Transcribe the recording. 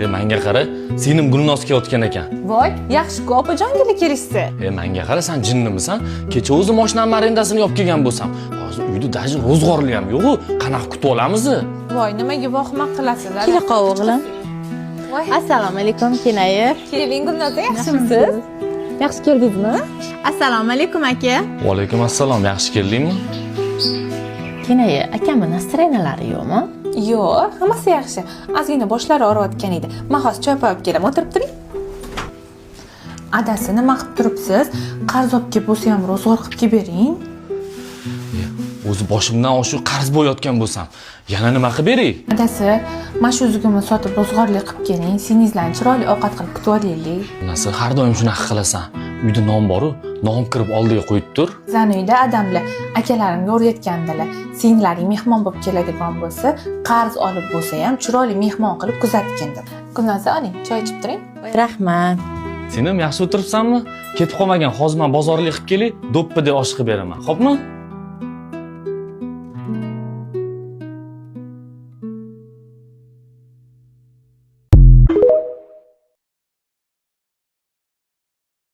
Menga qara, senim Gulnoz kelayotgan ekan. Voy, yaxshi-ku, opajongili kelishdi. Menga qara, sen jinnimisan? Kecha o'zi mashinam arendasini yopib kelgan bo'lsam, hozir uyda даже ro'zg'orli ham yo'q-ku. Qanaqa kutib olamiz? Voy, nimaga vohima qilasiz? Kela qol o'g'lim. Voy, Assalomu alaykum, Kenayir. keling Gulnoz, yaxshimisiz? Yaxshi keldingizmi? Assalomu alaykum aka. Va alaykum assalom, yaxshi keldingmi? Kenayir, akamni настроенalari yo'qmi? Yo'q, hammasi yaxshi. Ozgina boshlari og'riyotgan edi. Men hozir choy qo'yib kelaman, o'tirib turing. Adasi, nima qilib turibsiz? Qarz olib kelib bo'lsa ham ro'zg'or qilib bering. O'zi boshimdan shu qarz bo'layotgan bo'lsam, yana nima qilib beray? Adasi, mana shu uzugimni sotib ro'zg'orlik qilib keling. Singizlarni chiroyli ovqat qilib kutib olaylik. Nasıl har doim shunaqa qilasan? Uyda non boru, non kirib oldiga qo'yib tur. Zan uyda adamlar akalarimga o'rgatgandilar. Singlaring mehmon bo'lib keladigan bo'lsa, qarz olib bo'lsa ham chiroyli mehmon qilib kuzatgin deb. Gulnoza, oling, choy ichib turing. Rahmat. Sen ham yaxshi o'tiribsanmi? Ketib qolmagan, hozir men bozorlik qilib kelay, do'ppida osh qilib beraman. Xo'pmi?